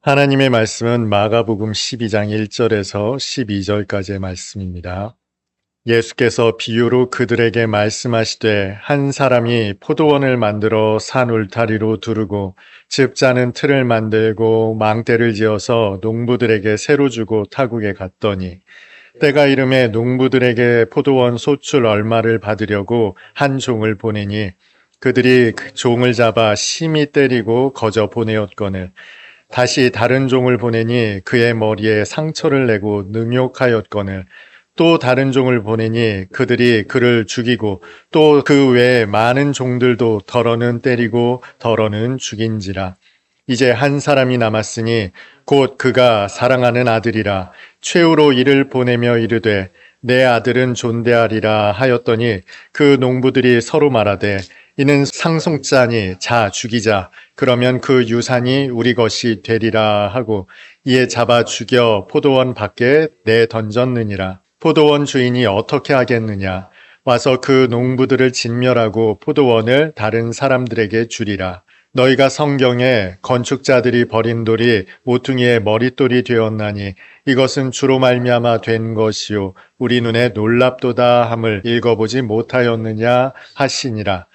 하나님의 말씀은 마가복음 12장 1절에서 12절까지의 말씀입니다. 예수께서 비유로 그들에게 말씀하시되 한 사람이 포도원을 만들어 산 울타리로 두르고 즙 짜는 틀을 만들고 망대를 지어서 농부들에게 새로 주고 타국에 갔더니 때가 이름에 농부들에게 포도원 소출 얼마를 받으려고 한 종을 보내니 그들이 그 종을 잡아 심히 때리고 거저 보내었거늘 다시 다른 종을 보내니 그의 머리에 상처를 내고 능욕하였거늘 또 다른 종을 보내니 그들이 그를 죽이고 또 그 외에 많은 종들도 더러는 때리고 더러는 죽인지라. 이제 한 사람이 남았으니 곧 그가 사랑하는 아들이라. 최후로 이를 보내며 이르되 내 아들은 존대하리라 하였더니 그 농부들이 서로 말하되 이는 상속자니 자 죽이자. 그러면 그 유산이 우리 것이 되리라 하고 이에 잡아 죽여 포도원 밖에 내 던졌느니라. 포도원 주인이 어떻게 하겠느냐. 와서 그 농부들을 진멸하고 포도원을 다른 사람들에게 주리라. 너희가 성경에 건축자들이 버린 돌이 모퉁이의 머릿돌이 되었나니 이것은 주로 말미암아 된 것이요 우리 눈에 놀랍도다 함을 읽어보지 못하였느냐 하시니라.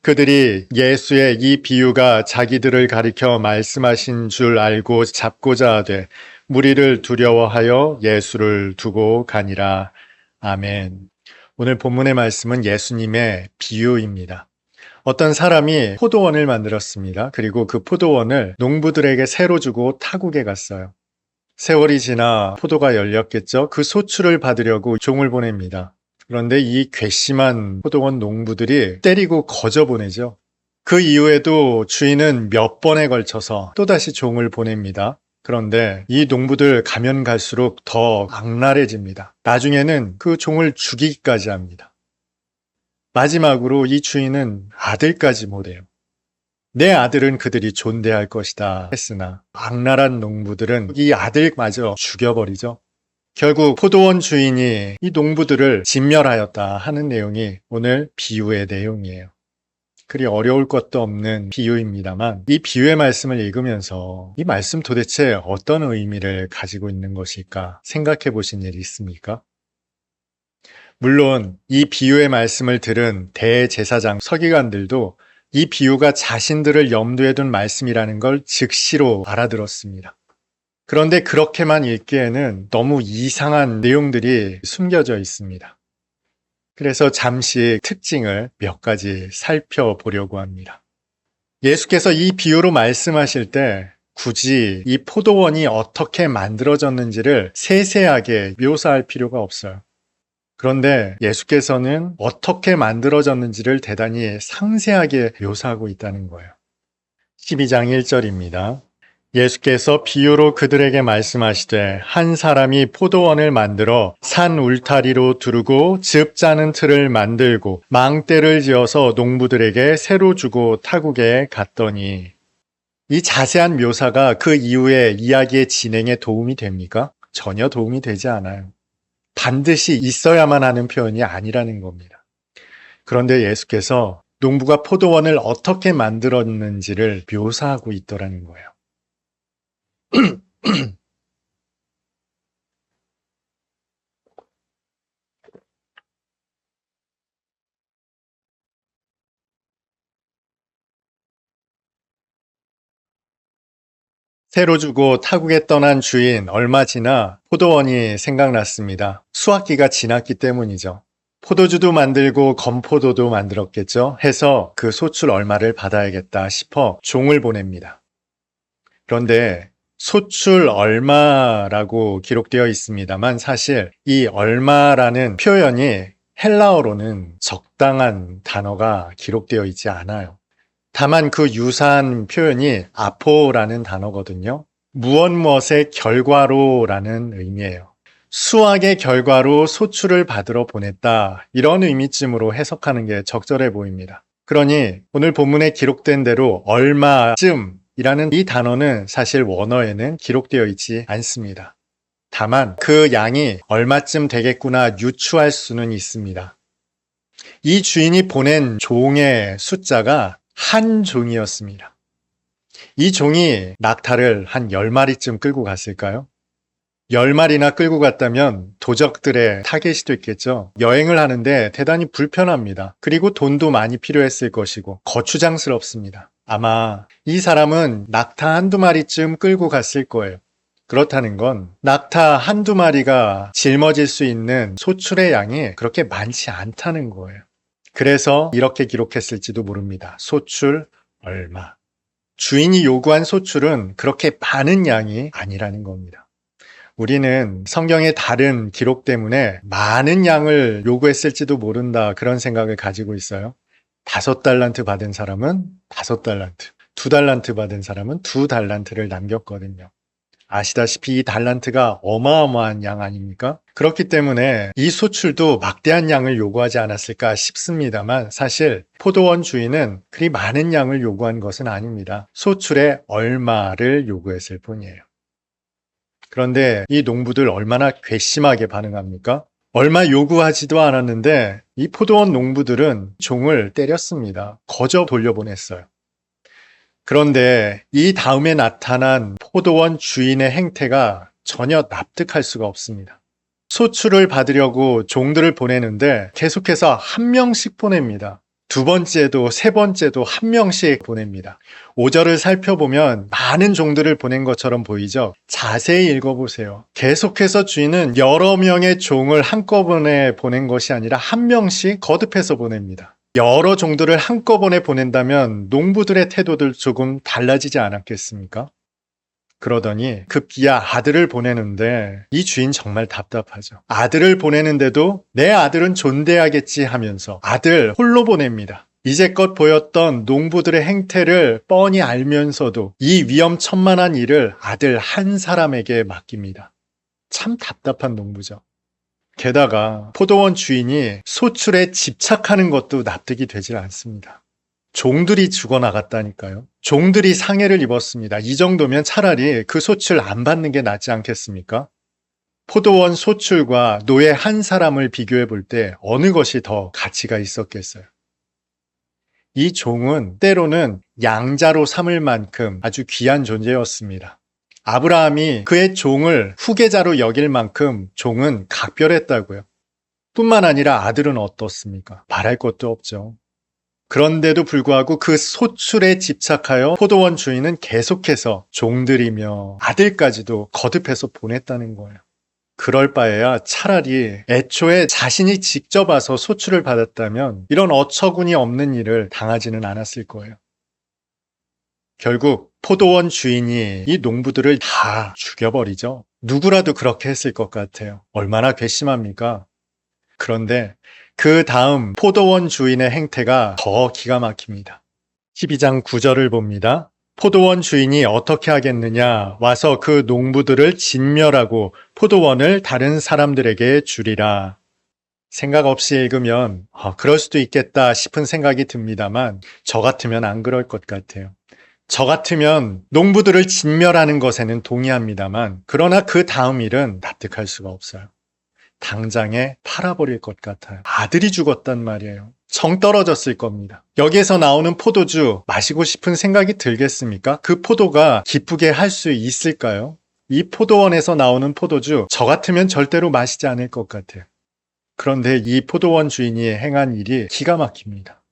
그들이 예수의 이 비유가 자기들을 가리켜 말씀하신 줄 알고 잡고자 하되 무리를 두려워하여 예수를 두고 가니라. 아멘. 오늘 본문의 말씀은 예수님의 비유입니다. 어떤 사람이 포도원을 만들었습니다. 그리고 그 포도원을 농부들에게 새로 주고 타국에 갔어요. 세월이 지나 포도가 열렸겠죠. 그 소출을 받으려고 종을 보냅니다. 그런데 이 괘씸한 포도원 농부들이 때리고 거저 보내죠. 그 이후에도 주인은 몇 번에 걸쳐서 또다시 종을 보냅니다. 그런데 이 농부들 가면 갈수록 더 악랄해집니다. 나중에는 그 종을 죽이기까지 합니다. 마지막으로 이 주인은 아들까지 못해요. 내 아들은 그들이 존대할 것이다 했으나 악랄한 농부들은 이 아들마저 죽여버리죠. 결국 포도원 주인이 이 농부들을 진멸하였다 하는 내용이 오늘 비유의 내용이에요. 그리 어려울 것도 없는 비유입니다만 이 비유의 말씀을 읽으면서 이 말씀 도대체 어떤 의미를 가지고 있는 것일까 생각해 보신 일이 있습니까? 물론 이 비유의 말씀을 들은 대제사장 서기관들도 이 비유가 자신들을 염두에 둔 말씀이라는 걸 즉시로 알아들었습니다. 그런데 그렇게만 읽기에는 너무 이상한 내용들이 숨겨져 있습니다. 그래서 잠시 특징을 몇 가지 살펴보려고 합니다. 예수께서 이 비유로 말씀하실 때 굳이 이 포도원이 어떻게 만들어졌는지를 세세하게 묘사할 필요가 없어요. 그런데 예수께서는 어떻게 만들어졌는지를 대단히 상세하게 묘사하고 있다는 거예요. 12장 1절입니다. 예수께서 비유로 그들에게 말씀하시되 한 사람이 포도원을 만들어 산 울타리로 두르고 즙 짜는 틀을 만들고 망대를 지어서 농부들에게 새로 주고 타국에 갔더니 이 자세한 묘사가 그 이후의 이야기의 진행에 도움이 됩니까? 전혀 도움이 되지 않아요. 반드시 있어야만 하는 표현이 아니라는 겁니다. 그런데 예수께서 농부가 포도원을 어떻게 만들었는지를 묘사하고 있더라는 거예요. 새로 주고 타국에 떠난 주인 얼마 지나 포도원이 생각났습니다. 수확기가 지났기 때문이죠. 포도주도 만들고 건포도도 만들었겠죠. 해서 그 소출 얼마를 받아야겠다 싶어 종을 보냅니다. 그런데 소출 얼마라고 기록되어 있습니다만 사실 이 얼마라는 표현이 헬라어로는 적당한 단어가 기록되어 있지 않아요. 다만 그 유사한 표현이 아포라는 단어거든요. 무엇의 결과로라는 의미예요. 수확의 결과로 소출을 받으러 보냈다. 이런 의미쯤으로 해석하는 게 적절해 보입니다. 그러니 오늘 본문에 기록된 대로 얼마쯤이라는 이 단어는 사실 원어에는 기록되어 있지 않습니다. 다만 그 양이 얼마쯤 되겠구나 유추할 수는 있습니다. 이 주인이 보낸 종의 숫자가 한 종이었습니다. 이 종이 낙타를 한 10마리쯤 끌고 갔을까요? 10마리나 끌고 갔다면 도적들의 타겟이 됐겠죠. 여행을 하는데 대단히 불편합니다. 그리고 돈도 많이 필요했을 것이고 거추장스럽습니다. 아마 이 사람은 낙타 한두 마리쯤 끌고 갔을 거예요. 그렇다는 건 낙타 한두 마리가 짊어질 수 있는 소출의 양이 그렇게 많지 않다는 거예요. 그래서 이렇게 기록했을지도 모릅니다. 소출 얼마. 주인이 요구한 소출은 그렇게 많은 양이 아니라는 겁니다. 우리는 성경의 다른 기록 때문에 많은 양을 요구했을지도 모른다 그런 생각을 가지고 있어요. 5달란트 받은 사람은 5달란트, 2달란트 받은 사람은 2달란트를 남겼거든요. 아시다시피 이 달란트가 어마어마한 양 아닙니까? 그렇기 때문에 이 소출도 막대한 양을 요구하지 않았을까 싶습니다만 사실 포도원 주인은 그리 많은 양을 요구한 것은 아닙니다. 소출의 얼마를 요구했을 뿐이에요. 그런데 이 농부들 얼마나 괘씸하게 반응합니까? 얼마 요구하지도 않았는데 이 포도원 농부들은 종을 때렸습니다. 거저 돌려보냈어요. 그런데 이 다음에 나타난 포도원 주인의 행태가 전혀 납득할 수가 없습니다. 소출을 받으려고 종들을 보내는데 계속해서 한 명씩 보냅니다. 두 번째도 세 번째도 한 명씩 보냅니다. 5절을 살펴보면 많은 종들을 보낸 것처럼 보이죠? 자세히 읽어보세요. 계속해서 주인은 여러 명의 종을 한꺼번에 보낸 것이 아니라 한 명씩 거듭해서 보냅니다. 여러 종들을 한꺼번에 보낸다면 농부들의 태도들 조금 달라지지 않았겠습니까? 그러더니 급기야 아들을 보내는데 이 주인 정말 답답하죠. 아들을 보내는데도 내 아들은 존대하겠지 하면서 아들 홀로 보냅니다. 이제껏 보였던 농부들의 행태를 뻔히 알면서도 이 위험천만한 일을 아들 한 사람에게 맡깁니다. 참 답답한 농부죠. 게다가 포도원 주인이 소출에 집착하는 것도 납득이 되질 않습니다. 종들이 죽어나갔다니까요. 종들이 상해를 입었습니다. 이 정도면 차라리 그 소출 안 받는 게 낫지 않겠습니까? 포도원 소출과 노예 한 사람을 비교해 볼 때 어느 것이 더 가치가 있었겠어요? 이 종은 때로는 양자로 삼을 만큼 아주 귀한 존재였습니다. 아브라함이 그의 종을 후계자로 여길 만큼 종은 각별했다고요. 뿐만 아니라 아들은 어떻습니까? 말할 것도 없죠. 그런데도 불구하고 그 소출에 집착하여 포도원 주인은 계속해서 종들이며 아들까지도 거듭해서 보냈다는 거예요. 그럴 바에야 차라리 애초에 자신이 직접 와서 소출을 받았다면 이런 어처구니 없는 일을 당하지는 않았을 거예요. 결국 포도원 주인이 이 농부들을 다 죽여버리죠. 누구라도 그렇게 했을 것 같아요. 얼마나 괘씸합니까? 그런데 그 다음 포도원 주인의 행태가 더 기가 막힙니다. 12장 9절을 봅니다. 포도원 주인이 어떻게 하겠느냐? 와서 그 농부들을 진멸하고 포도원을 다른 사람들에게 주리라. 생각 없이 읽으면 그럴 수도 있겠다 싶은 생각이 듭니다만 저 같으면 안 그럴 것 같아요. 저 같으면 농부들을 진멸하는 것에는 동의합니다만 그러나 그 다음 일은 납득할 수가 없어요. 당장에 팔아버릴 것 같아요. 아들이 죽었단 말이에요. 정 떨어졌을 겁니다. 여기에서 나오는 포도주 마시고 싶은 생각이 들겠습니까? 그 포도가 기쁘게 할 수 있을까요? 이 포도원에서 나오는 포도주 저 같으면 절대로 마시지 않을 것 같아요. 그런데 이 포도원 주인이 행한 일이 기가 막힙니다.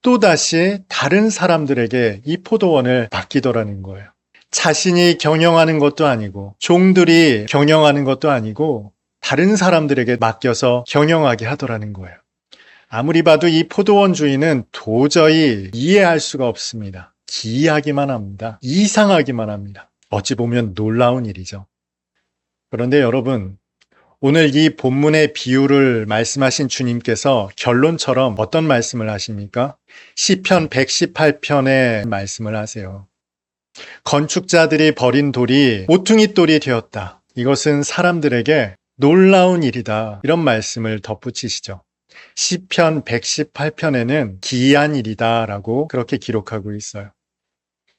또다시 다른 사람들에게 이 포도원을 맡기더라는 거예요. 자신이 경영하는 것도 아니고 종들이 경영하는 것도 아니고 다른 사람들에게 맡겨서 경영하게 하더라는 거예요. 아무리 봐도 이 포도원 주인은 도저히 이해할 수가 없습니다. 기이하기만 합니다. 이상하기만 합니다. 어찌 보면 놀라운 일이죠. 그런데 여러분, 오늘 이 본문의 비유를 말씀하신 주님께서 결론처럼 어떤 말씀을 하십니까? 시편 118편의 말씀을 하세요. 건축자들이 버린 돌이 모퉁이 돌이 되었다. 이것은 사람들에게 놀라운 일이다. 이런 말씀을 덧붙이시죠. 시편 118편에는 기이한 일이다 라고 그렇게 기록하고 있어요.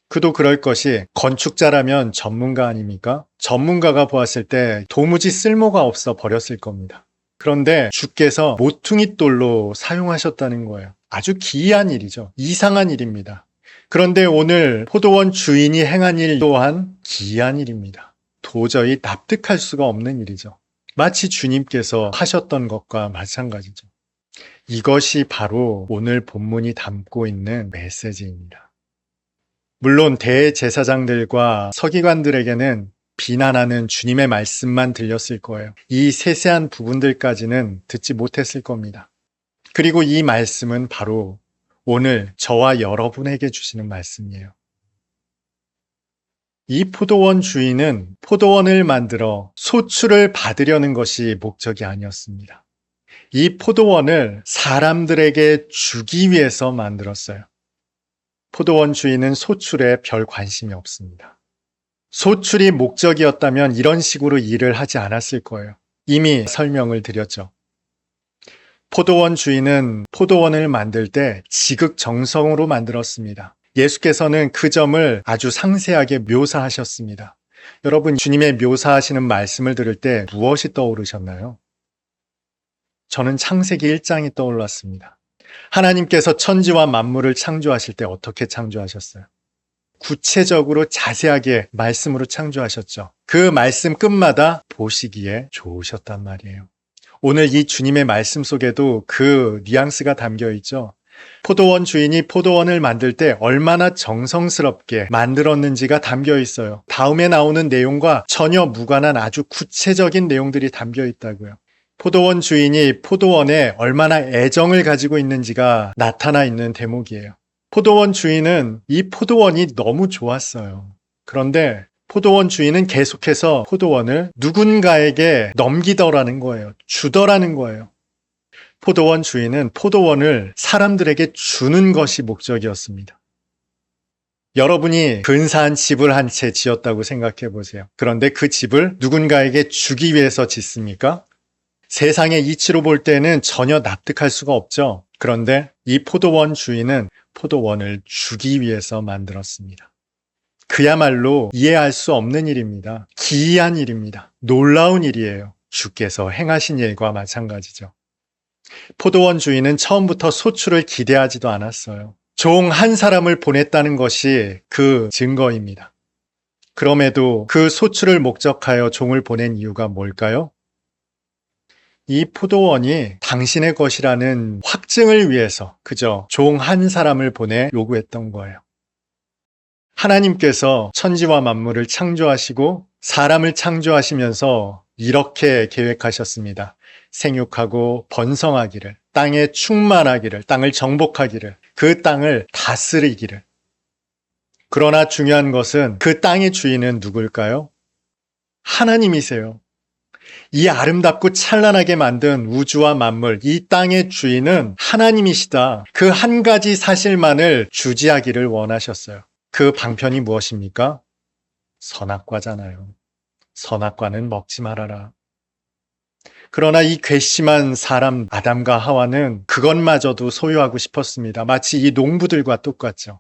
그도 그럴 것이 건축자라면 전문가 아닙니까? 전문가가 보았을 때 도무지 쓸모가 없어 버렸을 겁니다. 그런데 주께서 모퉁이 돌로 사용하셨다는 거예요. 아주 기이한 일이죠. 이상한 일입니다. 그런데 오늘 포도원 주인이 행한 일 또한 기이한 일입니다. 도저히 납득할 수가 없는 일이죠. 마치 주님께서 하셨던 것과 마찬가지죠. 이것이 바로 오늘 본문이 담고 있는 메시지입니다. 물론 대제사장들과 서기관들에게는 비난하는 주님의 말씀만 들렸을 거예요. 이 세세한 부분들까지는 듣지 못했을 겁니다. 그리고 이 말씀은 바로 오늘 저와 여러분에게 주시는 말씀이에요. 이 포도원 주인은 포도원을 만들어 소출을 받으려는 것이 목적이 아니었습니다. 이 포도원을 사람들에게 주기 위해서 만들었어요. 포도원 주인은 소출에 별 관심이 없습니다. 소출이 목적이었다면 이런 식으로 일을 하지 않았을 거예요. 이미 설명을 드렸죠. 포도원 주인은 포도원을 만들 때 지극정성으로 만들었습니다. 예수께서는 그 점을 아주 상세하게 묘사하셨습니다. 여러분, 주님의 묘사하시는 말씀을 들을 때 무엇이 떠오르셨나요? 저는 창세기 1장이 떠올랐습니다. 하나님께서 천지와 만물을 창조하실 때 어떻게 창조하셨어요? 구체적으로 자세하게 말씀으로 창조하셨죠. 그 말씀 끝마다 보시기에 좋으셨단 말이에요. 오늘 이 주님의 말씀 속에도 그 뉘앙스가 담겨 있죠. 포도원 주인이 포도원을 만들 때 얼마나 정성스럽게 만들었는지가 담겨 있어요. 다음에 나오는 내용과 전혀 무관한 아주 구체적인 내용들이 담겨 있다고요. 포도원 주인이 포도원에 얼마나 애정을 가지고 있는지가 나타나 있는 대목이에요. 포도원 주인은 이 포도원이 너무 좋았어요. 그런데 포도원 주인은 계속해서 포도원을 누군가에게 넘기더라는 거예요. 주더라는 거예요. 포도원 주인은 포도원을 사람들에게 주는 것이 목적이었습니다. 여러분이 근사한 집을 한 채 지었다고 생각해 보세요. 그런데 그 집을 누군가에게 주기 위해서 짓습니까? 세상의 이치로 볼 때는 전혀 납득할 수가 없죠. 그런데 이 포도원 주인은 포도원을 주기 위해서 만들었습니다. 그야말로 이해할 수 없는 일입니다. 기이한 일입니다. 놀라운 일이에요. 주께서 행하신 일과 마찬가지죠. 포도원 주인은 처음부터 소출을 기대하지도 않았어요. 종 한 사람을 보냈다는 것이 그 증거입니다. 그럼에도 그 소출을 목적하여 종을 보낸 이유가 뭘까요? 이 포도원이 당신의 것이라는 확증을 위해서 그저 종 한 사람을 보내 요구했던 거예요. 하나님께서 천지와 만물을 창조하시고 사람을 창조하시면서 이렇게 계획하셨습니다. 생육하고 번성하기를, 땅에 충만하기를, 땅을 정복하기를, 그 땅을 다스리기를. 그러나 중요한 것은 그 땅의 주인은 누굴까요? 하나님이세요. 이 아름답고 찬란하게 만든 우주와 만물, 이 땅의 주인은 하나님이시다. 그 한 가지 사실만을 주지하기를 원하셨어요. 그 방편이 무엇입니까? 선악과잖아요. 선악과는 먹지 말아라. 그러나 이 괘씸한 사람 아담과 하와는 그것마저도 소유하고 싶었습니다. 마치 이 농부들과 똑같죠.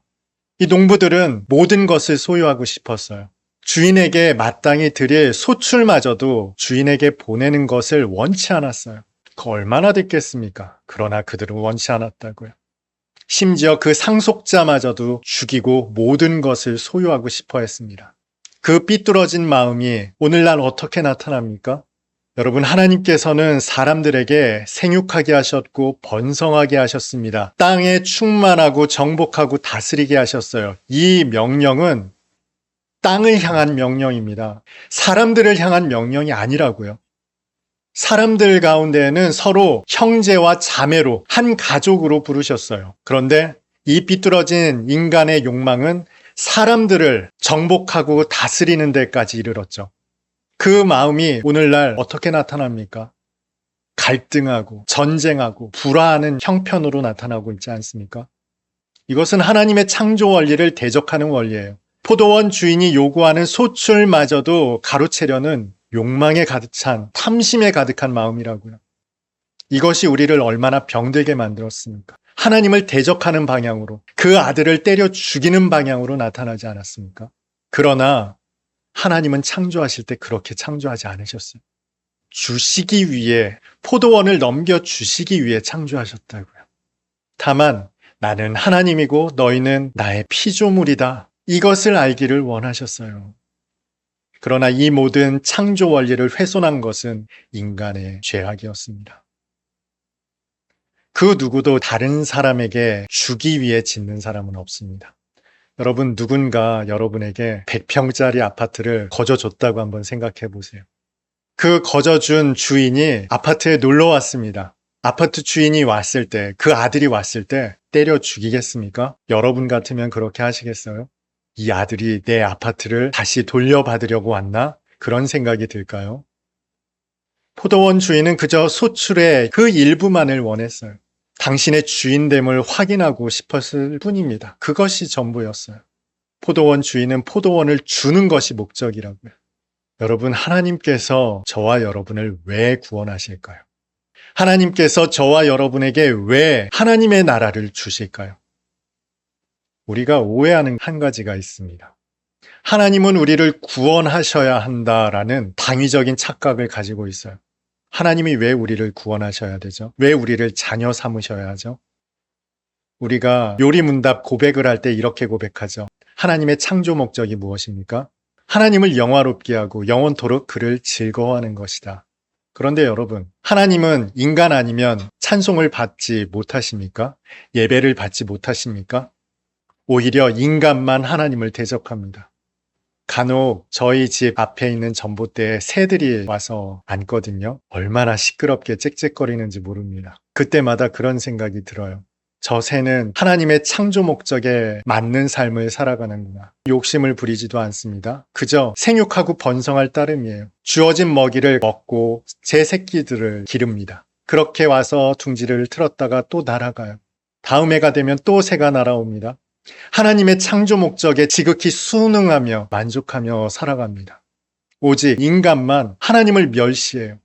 이 농부들은 모든 것을 소유하고 싶었어요. 주인에게 마땅히 드릴 소출마저도 주인에게 보내는 것을 원치 않았어요. 그 얼마나 됐겠습니까? 그러나 그들은 원치 않았다고요. 심지어 그 상속자마저도 죽이고 모든 것을 소유하고 싶어 했습니다. 그 삐뚤어진 마음이 오늘날 어떻게 나타납니까? 여러분, 하나님께서는 사람들에게 생육하게 하셨고 번성하게 하셨습니다. 땅에 충만하고 정복하고 다스리게 하셨어요. 이 명령은 땅을 향한 명령입니다. 사람들을 향한 명령이 아니라고요. 사람들 가운데에는 서로 형제와 자매로 한 가족으로 부르셨어요. 그런데 이 삐뚤어진 인간의 욕망은 사람들을 정복하고 다스리는 데까지 이르렀죠. 그 마음이 오늘날 어떻게 나타납니까? 갈등하고 전쟁하고 불화하는 형편으로 나타나고 있지 않습니까? 이것은 하나님의 창조 원리를 대적하는 원리예요. 포도원 주인이 요구하는 소출마저도 가로채려는 욕망에 가득 찬, 탐심에 가득한 마음이라고요. 이것이 우리를 얼마나 병들게 만들었습니까? 하나님을 대적하는 방향으로, 그 아들을 때려 죽이는 방향으로 나타나지 않았습니까? 그러나 하나님은 창조하실 때 그렇게 창조하지 않으셨어요. 주시기 위해, 포도원을 넘겨주시기 위해 창조하셨다고요. 다만 나는 하나님이고 너희는 나의 피조물이다. 이것을 알기를 원하셨어요. 그러나 이 모든 창조 원리를 훼손한 것은 인간의 죄악이었습니다. 그 누구도 다른 사람에게 주기 위해 짓는 사람은 없습니다. 여러분, 누군가 여러분에게 100평짜리 아파트를 거저줬다고 한번 생각해 보세요. 그 거저준 주인이 아파트에 놀러 왔습니다. 아파트 주인이 왔을 때, 그 아들이 왔을 때 때려 죽이겠습니까? 여러분 같으면 그렇게 하시겠어요? 이 아들이 내 아파트를 다시 돌려받으려고 왔나? 그런 생각이 들까요? 포도원 주인은 그저 소출의 그 일부만을 원했어요. 당신의 주인됨을 확인하고 싶었을 뿐입니다. 그것이 전부였어요. 포도원 주인은 포도원을 주는 것이 목적이라고요. 여러분, 하나님께서 저와 여러분을 왜 구원하실까요? 하나님께서 저와 여러분에게 왜 하나님의 나라를 주실까요? 우리가 오해하는 한 가지가 있습니다. 하나님은 우리를 구원하셔야 한다라는 당위적인 착각을 가지고 있어요. 하나님이 왜 우리를 구원하셔야 되죠? 왜 우리를 자녀 삼으셔야 하죠? 우리가 요리문답 고백을 할 때 이렇게 고백하죠. 하나님의 창조 목적이 무엇입니까? 하나님을 영화롭게 하고 영원토록 그를 즐거워하는 것이다. 그런데 여러분, 하나님은 인간 아니면 찬송을 받지 못하십니까? 예배를 받지 못하십니까? 오히려 인간만 하나님을 대적합니다. 간혹 저희 집 앞에 있는 전봇대에 새들이 와서 앉거든요. 얼마나 시끄럽게 짹짹거리는지 모릅니다. 그때마다 그런 생각이 들어요. 저 새는 하나님의 창조 목적에 맞는 삶을 살아가는구나. 욕심을 부리지도 않습니다. 그저 생육하고 번성할 따름이에요. 주어진 먹이를 먹고 제 새끼들을 기릅니다. 그렇게 와서 둥지를 틀었다가 또 날아가요. 다음 해가 되면 또 새가 날아옵니다. 하나님의 창조 목적에 지극히 순응하며 만족하며 살아갑니다. 오직 인간만 하나님을 멸시해요.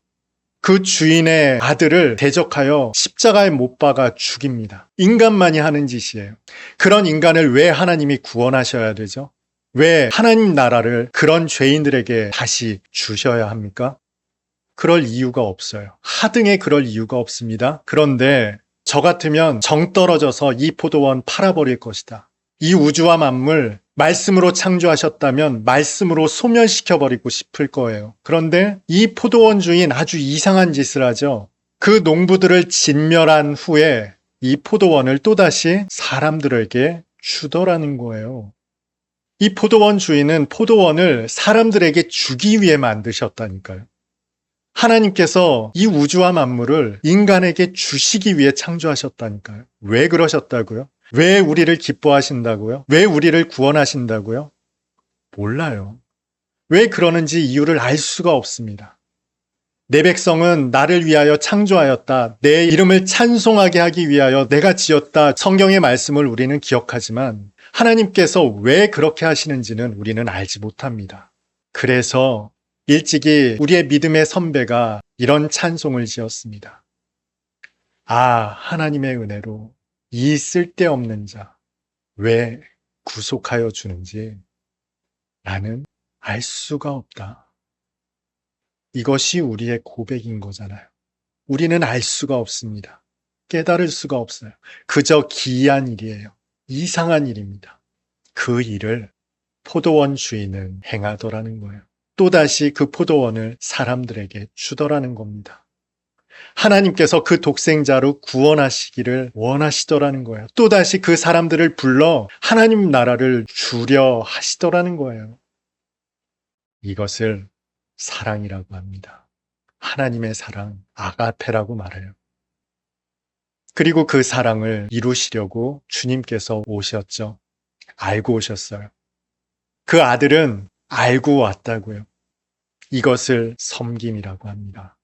그 주인의 아들을 대적하여 십자가에 못 박아 죽입니다. 인간만이 하는 짓이에요. 그런 인간을 왜 하나님이 구원하셔야 되죠? 왜 하나님 나라를 그런 죄인들에게 다시 주셔야 합니까? 그럴 이유가 없어요. 하등에 그럴 이유가 없습니다. 그런데 저 같으면 정 떨어져서 이 포도원 팔아버릴 것이다. 이 우주와 만물 말씀으로 창조하셨다면 말씀으로 소멸시켜버리고 싶을 거예요. 그런데 이 포도원 주인 아주 이상한 짓을 하죠. 그 농부들을 진멸한 후에 이 포도원을 또다시 사람들에게 주더라는 거예요. 이 포도원 주인은 포도원을 사람들에게 주기 위해 만드셨다니까요. 하나님께서 이 우주와 만물을 인간에게 주시기 위해 창조하셨다니까요. 왜 그러셨다고요? 왜 우리를 기뻐하신다고요? 왜 우리를 구원하신다고요? 몰라요. 왜 그러는지 이유를 알 수가 없습니다. 내 백성은 나를 위하여 창조하였다. 내 이름을 찬송하게 하기 위하여 내가 지었다. 성경의 말씀을 우리는 기억하지만 하나님께서 왜 그렇게 하시는지는 우리는 알지 못합니다. 그래서 일찍이 우리의 믿음의 선배가 이런 찬송을 지었습니다. 아, 하나님의 은혜로 이 쓸데없는 자 왜 구속하여 주는지 나는 알 수가 없다. 이것이 우리의 고백인 거잖아요. 우리는 알 수가 없습니다. 깨달을 수가 없어요. 그저 기이한 일이에요. 이상한 일입니다. 그 일을 포도원 주인은 행하더라는 거예요. 또다시 그 포도원을 사람들에게 주더라는 겁니다. 하나님께서 그 독생자로 구원하시기를 원하시더라는 거예요. 또다시 그 사람들을 불러 하나님 나라를 주려 하시더라는 거예요. 이것을 사랑이라고 합니다. 하나님의 사랑, 아가페라고 말해요. 그리고 그 사랑을 이루시려고 주님께서 오셨죠. 알고 오셨어요. 그 아들은 알고 왔다고요. 이것을 섬김이라고 합니다.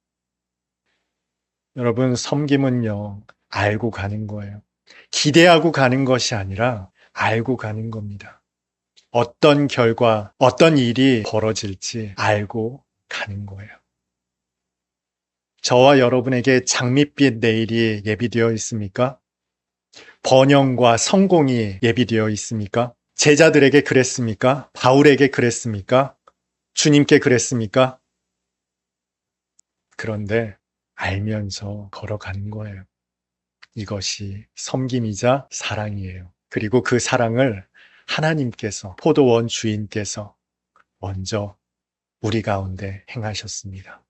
여러분, 섬김은요, 알고 가는 거예요. 기대하고 가는 것이 아니라 알고 가는 겁니다. 어떤 결과, 어떤 일이 벌어질지 알고 가는 거예요. 저와 여러분에게 장밋빛 내일이 예비되어 있습니까? 번영과 성공이 예비되어 있습니까? 제자들에게 그랬습니까? 바울에게 그랬습니까? 주님께 그랬습니까? 그런데 알면서 걸어가는 거예요. 이것이 섬김이자 사랑이에요. 그리고 그 사랑을 하나님께서, 포도원 주인께서 먼저 우리 가운데 행하셨습니다.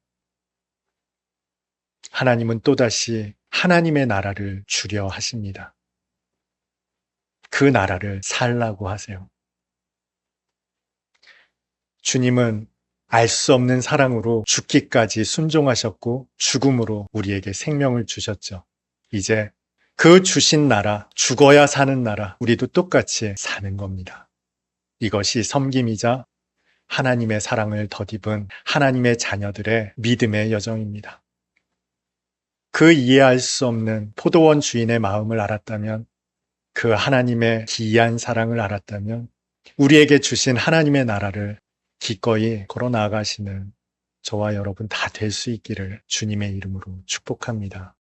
하나님은 또다시 하나님의 나라를 주려 하십니다. 그 나라를 살라고 하세요. 주님은 알 수 없는 사랑으로 죽기까지 순종하셨고 죽음으로 우리에게 생명을 주셨죠. 이제 그 주신 나라, 죽어야 사는 나라, 우리도 똑같이 사는 겁니다. 이것이 섬김이자 하나님의 사랑을 덧입은 하나님의 자녀들의 믿음의 여정입니다. 그 이해할 수 없는 포도원 주인의 마음을 알았다면, 그 하나님의 기이한 사랑을 알았다면, 우리에게 주신 하나님의 나라를 기꺼이 걸어 나아가시는 저와 여러분 다 될 수 있기를 주님의 이름으로 축복합니다.